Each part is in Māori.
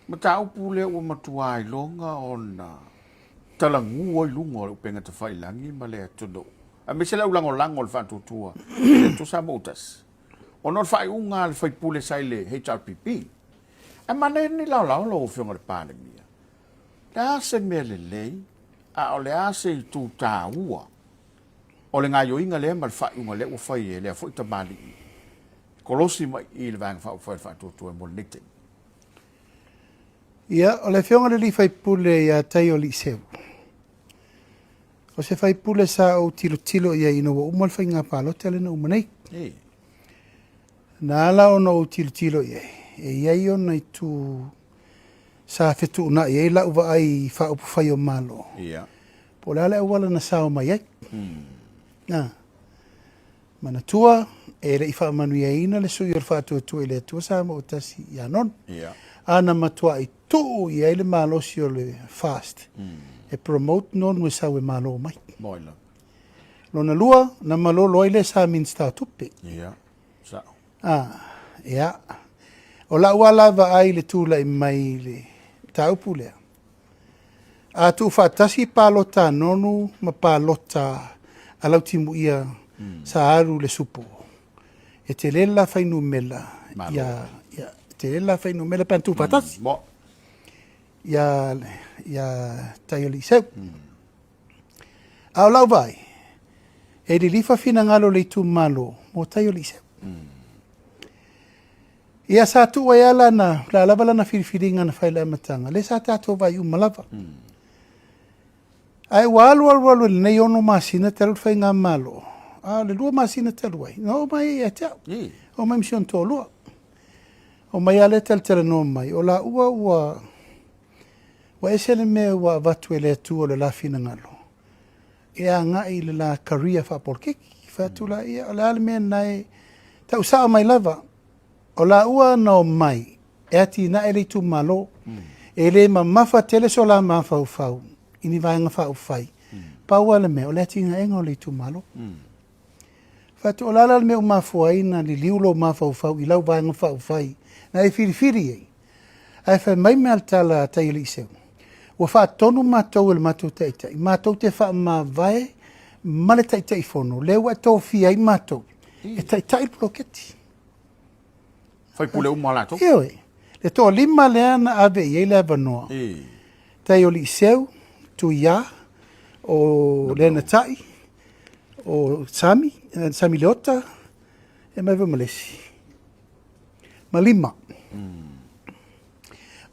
Mata upu le ua matuai longa ona talangu oi lunga o penga te whailangi ma le atono. A me se lau lango le whatutua. Tu sa motas. Ono le whai unga le whai pule sai le HRPP. A mane ni lau lo o whionga le Palemia. Le ase mea le lei, a o le ase I tu tā ua. O le ngā yoinga le ma le whai unga le ua whai e le a fwoi ta mali. Kolosi mai I le vanga whatutua mo le nete. Ia, o le whionga le li whai pule ia Taioaliʻiseu. O se whai pule sa o tilo ia ino wa umal whai ngā pālota le na umanei. Nā la ono o tilo ia. E iai ona I tu sa whetu una ia la uwa ai whaupu whai o malo. Po le ale awala na sao mai ai. Nā. Mana tua, e le I wha manu ia ina le sui o le whātua tua I le tua sa ma o tasi ia non. Ana matua I tu ia le malo si o le fast. E promote non we sa we malo mai. Moila. Lona lua, na malo loile sa min sta tupe. Sa. Ia. O la ua lava ai le tula I mai le taupu lea. A tu whaatasi pālota nonu ma pālota alau timu ia sa aru le supo. E te lela whainu mela. Ia, te lela whainu mela pantu whaatasi. Ia Taioaliʻiseu. Au lau vai. E li lifa fina ngalo le tu malo mo Taioaliʻiseu. Ia sa tu ai ala na la lava lana firifiringa na whaila matanga. Le sa tato vai umalava. Ai walu le nei ono masina te alu whai ngā malo. Le lua masina te alu ai. No mai e tau. O mai msion tō lua. O mai ale tele no mai. O la ua wa esele me wa vatu ele tu o le la fina ngalo. E a ngai le la karia wha porkiki. Whatu la ia o le ale mea nai tau saa mai lava. O la ua no mai. E ati na ele tu malo. E le ma mafa tele so la ma fau. Ini vaenga wha ufai. Paua le mea o le ati nga enga o le tu malo. Whatu o lala le mea umafuai na li liulo ma fau I lau vaenga wha ufai. Na e firifiri ei. Ai whai mai mea tala Taioaliʻiseu. Ua wha tonu mātou le mātou taitai. Mātou te wha mā vai, male taitai whono. Leu a tō fia I mātou. E taitai proketi. Whai pule umalato? Ioi. Le tō lima lea na ave I eile avanoa. Taioaliʻiseu, tu ia, o Lena Tai, o Sami Leota, e mai Malesi. Malima.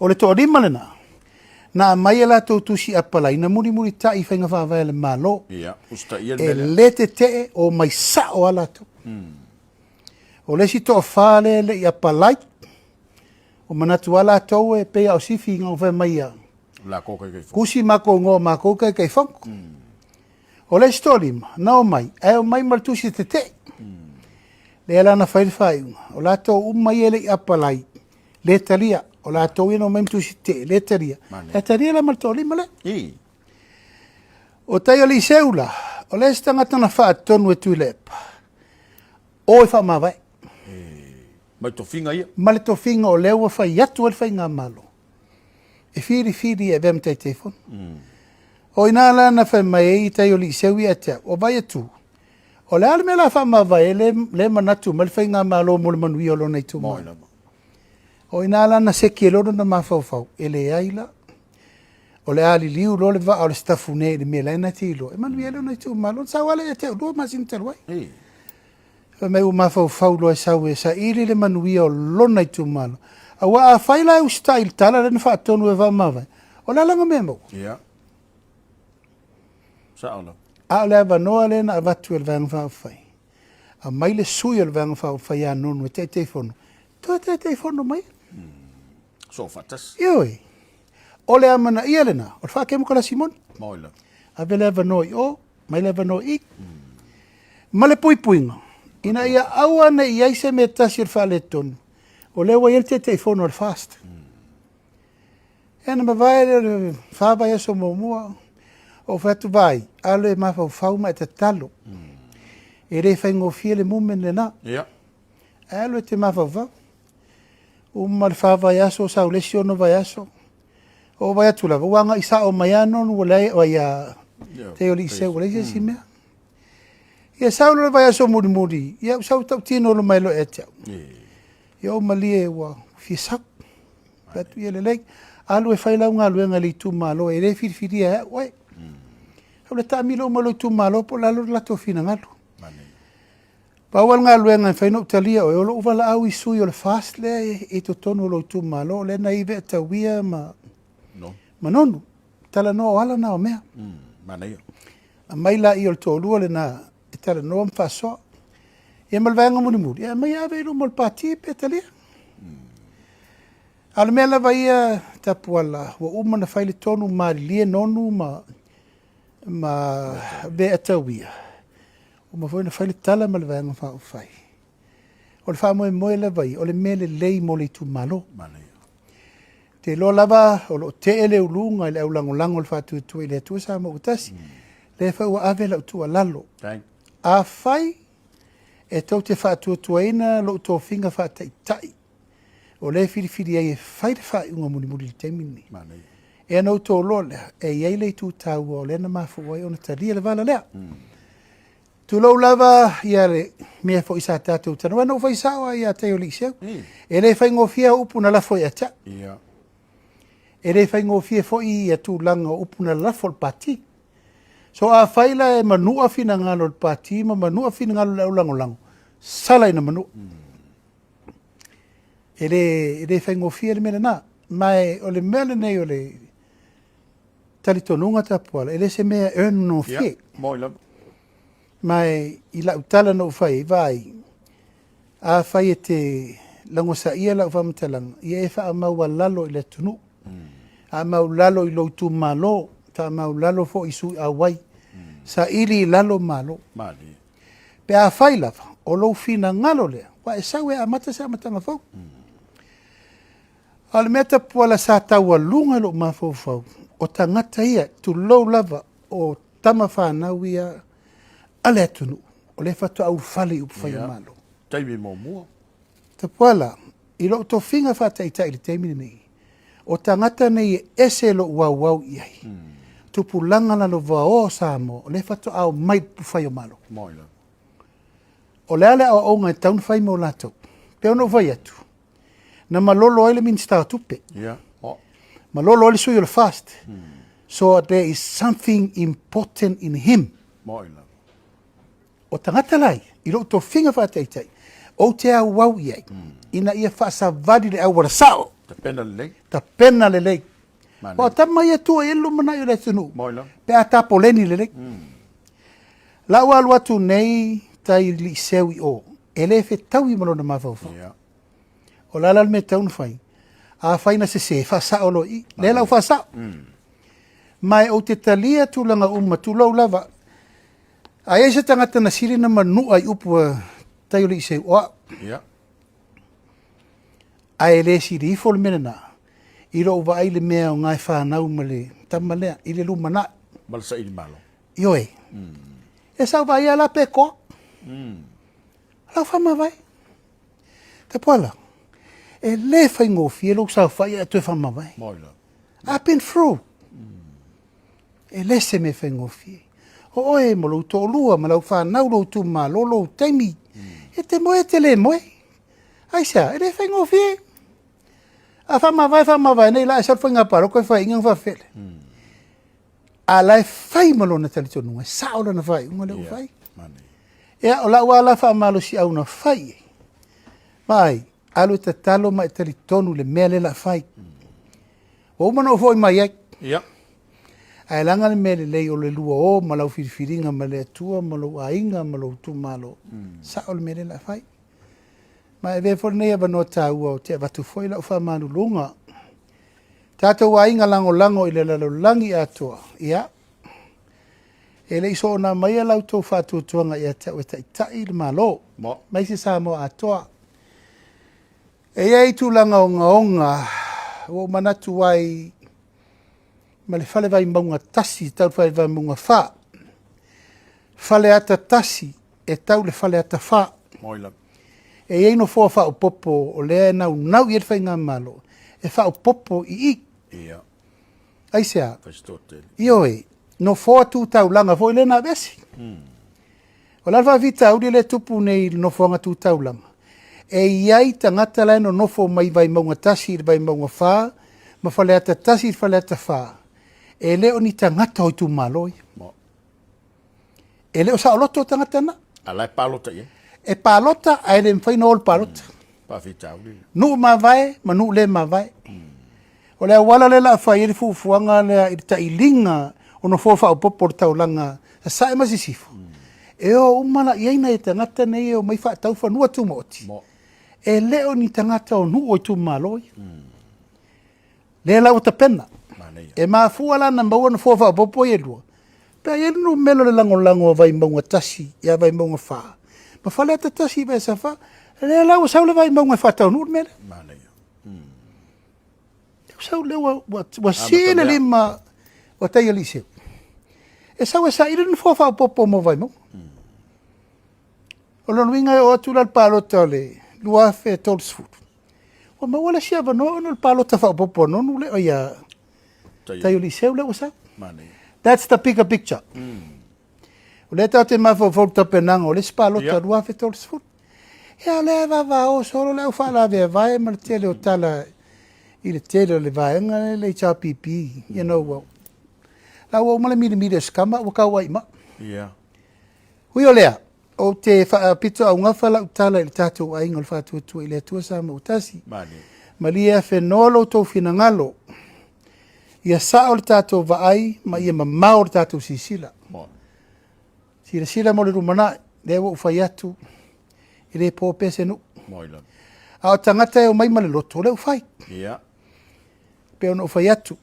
O le tō lima lena. Na mai la tō tusi apalai, na muri tai whainga whawai le malo. E lete te o mai sa o ala tō. O lesi tō whale le I apalai. O manatu ala tō e pea o sifi ngā whai mai a. Kusi mako ngō mako kai whanku. O lesi tō lima, na o mai, e o mai martusi te te. Le ala na whai o la tō umai ele I apalai. Le talia. O la tau ino mai mtusi te, le taria. Le taria la martoli male. O Taioaliʻiseu la, o le stangata na wha tonu e tui lepa. O e wha mawai. Mai to finga ia? Male to finga o leo whai atu al whai ngā malo. E whiri e vem tei telefon. O ina la na whai mai I Taioaliʻiseu I atea, o vai atu. O le alme la wha mawai, le manatu, male whai ngā malo mo le manui o lo nei tu mai. O ina la na seki e loro na mawhau, ele aila. O le ali liu lo le va o le stafu ne le mea na tilo. E manu ele na tu malo, sa wale e te o masin te loi. E me u mawhau lo e sau e sa ili le manui o lo na tu malo. A wa a whaila e u style tala le na wha tonu e va mawai. O la langa mea mo. Sa ala. A le avanoa le na avatu e le vanga wha whai. A mai le sui o le vanga wha whai a nonu e te fono. To te fono mai. So fatas. Ioi. O le amana ia lena. O le whakemo kala Simon. Moila. A vele avanoi o. Mai le avanoi I. Ma le puipuinga. Ina ia aua na ia ise me tasi o le whale tonu. O le wa il te fono o le fast. Ena ma vai le whawai aso mua. O whatu vai. Alo e mawhau whauma e te talo. E re whaingo fia le mumen le na. Alo e te mawhau whau. uma le whawai aso sa ulesi ono vai aso. O vai atu lava, wanga isa o mai ano nu walai o ia Taioaliʻiseu walai se si mea. Ia sau le vai aso muri muri, ia sau tau tino lo mai lo e teau. Ia o malie ua fisau. Patu ia lelei, alu e whailau ngā luenga li tu malo, e re whiriwhiri e wai. Hau le tāmilo malo tu malo, po lalo lato fina ngalu. Pawal ngā luenga e whainau talia, o e olo uwala au i sui o le fast le, e to tonu lo tu malo, le na iwe ta wia ma nonu. Tala no o ala na o mea. A mai la i o le tōlua le na, e tala no am whasoa. E malvaenga muni muri, e mai awe ilu mo le pāti pe talia. Ala mea lava ia tapu ala, wa uma na whaile tonu marilie nonu ma ve atawia. Uma foi na whaile tala ma le vaenga whao whai. O le wha moe lava ia, o le mele lei mo le tu malo. Te lo lava, o lo te ele ulunga, ile au lango le whatu tu ile atua sa ma utasi. Le whau ave la utua lalo. A whai, e tau te whatu tuaina, lo uto finga whatai tai. O le whiriwhiri ai e whaire whai unga muni muri le teimini. E anau tō lolea, e iei le tu tau o lena mafu wai ona taria le vala lea. Tu lau lava ia le mea fo isa tātou tanu. Anau whai sawa ia Taioaliʻiseu. E le whai ngofia upu na lafo ia ta. E le whai ngofia fo i ia tu langa upu na lafo le pati. So a whaila e manua fina ngalo le pati, ma manua fina ngalo le au lango. Sala ina manua. E le whai ngofia le mena na. Mai o le mele nei o le talitonunga tapuala. E le se mea earn no fie. Mai i lau tala no whai vai. A whai e te lango sa ia lau whamatalang. Ia e wha maua lalo i le tunu. A mau lalo i lo tu malo. Ta mau lalo fo i sui a wai. Sa ili lalo malo. Pe a whai lava. O lo fina ngalo lea. Wa e sau e a mata sa matanga fau. Ale mea tapuala sa taua lunga lo mafau. O tangata ia tu lou lava o tama whanau ia ale atunu. O le fatu au fali upu whai malo. Taimi mo mua. Tapuala, i lo to finga whata i tai le teimini nei. O tangata nei ese lo wau iai. Tupu langa na lo vao sa mo. O le fatu au mai upu whai malo. O le ale au ngai taun whai mo lato. Pe ono vai atu. Na malolo ele min sta tupe. Malolo ele sui le fast. So there is something important in him. O tangata lai, i lo to finga whataitai. O te au wau iai. Ina ia whasa vadi le au warasao. Ta pena le lei. O tama ia tua elu mana i le tunu. Pe a tapo leni le lei. La ua alua tu nei Taioaliʻiseu i o. Ele fe tau i malona mawhauwhau. O lala me taun whai. A whaina se whasa o lo i. Le lau whasa. Mai o te talia tūlanga uma tūlau lava. A e se tangata na siri na manua i upu Taioaliʻiseu oa. A e le siri i fol mena na. I ro uwa ai le mea o ngai whanau ma le tamalea. I le lumana. Malasa i malo. Io e. E sau vai ala pe ko. Lau whama vai. Te poala. E le whai ngofi, e lo sau whai e tue whama vai. I've been through. E le se me whai ngofi. O oe mo lo tō lua, ma lau whanau lo tu ma lo lo teimi. E te moe te le moe. Aisa, e le whai ngofi. A whama vai, nei la e sal whai ngaparo, koe whai ingang whawhele. A lai whai malo na tali tonu, e saola na whai, unga leo whai. E o la ua la whamalo si au na whai. Mai, alu te talo mai tali tonu le mea le la whai. O umana o foi mai ek. Ai langa le mea le lei o le lua o, ma lau whiriwhiringa, ma le atua, ma lau ainga, ma lau tu malo. Sa o le mea le la whai. Mai ve fo nei ava no tāua o te avatu foi la uwha manu lunga. Tātou ainga lango i le lalolangi atua. Ia. E le iso na mai lau tō whātua tuanga i a te o tai le malo. Mai se sa mo atua. E iei tūlanga o ngaonga, o manatu wai, ma le whale Vaimauga tasi, tau whale Vaimauga wha. Whale ata tasi, e tau le whale ata wha. E ei no fo fa popo o le na nau i fa nga malo. E fa popo i. Ia. Ai sea. Aristotle. Io e no fo tu tau langa fo le na besi. O la va vita u le tupu nei no fo nga tu tau langa. E iai tangata la no fo mai vai maunga tasi vai maunga fa, ma fa le ata tasi fa le ata fa. E le o ni tangata o tu maloi. E le o sa loto tangata na. Ala palota ye. E palota ai le mfaina ol palota. Pa vita u. Nu ma vai, ma nu le ma vai. O le wala le la fa i fuanga le i ta ilinga o no fo fa o popo tau langa sa e masisifu. E o umana i aina e tangata nei o mai fa tau fa nua tu moti. E leo ni tangata o nu o tu maloi. Le la o ta pena. E ma fuala na maua no fo fa o popo e lua. Pe e no melo le lango vai maunga tasi, ia vai maunga fa. Ma fa le tasi vai sa fa, le la o sa le vai maunga fa tau nu mele. Sau le wa sile lima wa Taioaliʻiseu. E sau e sa ire no fo fa popo mo vai mo. O lo winga o atu la palota le lua fe tolsfut. O ma wala sia no no palota fa popo no le o ya Taioaliʻiseu le wa sa. That's the bigger picture. O le tau te mafo volta penanga o le palota lua fe tolsfut. Ya le va o solo le fa la vai ma tele o tala i le tele le vaenga le cha pipi, you know what. La o mala mi skama o ka wai ma. Yeah. Hui o lea, o te pito au ngafa la utala i le tatou ainga le fatu tu i le tua sa ma utasi. Ma lia whenolo tau whina ngalo. Ia sa o le tatou vaai, ma ia mamau o le tatou sisila. Sila mo le rumana, le wa ufai atu, i le po pese nu. A o tangata e o mai ma le loto, le ufai. Yeah. Pe ona ufai atu.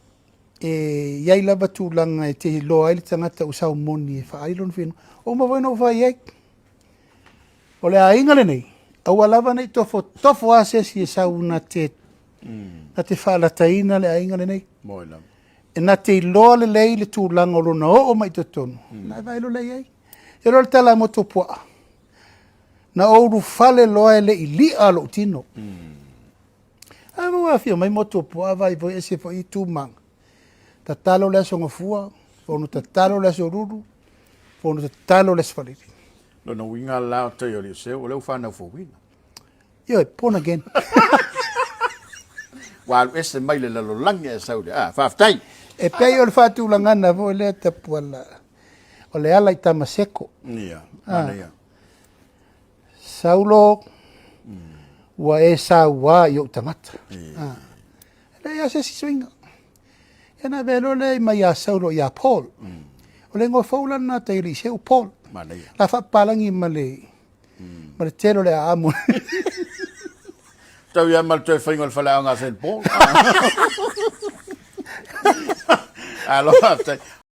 E iai lava tūlanga e te loa ai le tangata o sau moni e whaailon whinu. O ma waina ufai ai. O le ainga le nei. Aua lava nei tofo asesi e sau na te whaalataina le ainga le nei. E na te loa le lei le tūlanga o lona o mai totonu. Na vailo lei ai. E lo le tala moto pua. Na ouru fale loa e le ili alo tino. Awa wafia mai moto pua vai voi ese fo i tūmanga. Ta talo le aso ngafua, fono ta talo le aso ruru, fono ta talo le sfaliri. No no winga la Taioaliʻiseu, o leu whanau fo wina. Yo, born again. Walu ese mai le lalolangi e saule. Whaftai. E pei o le whātu langana vo le tapu ala. O le ala i tamaseko. Ia, manea. Saulo, ua e sa ua i o tangata. Le ia se si swinga. Ena velo le mai a Saulo i a Paul. O le ngoi faula na Taioaliʻiseu Paul. La whapalangi ma le tero le a amu. Tau ia mal tue whaingo le Faleo'o ngā St. Paul. Aloha,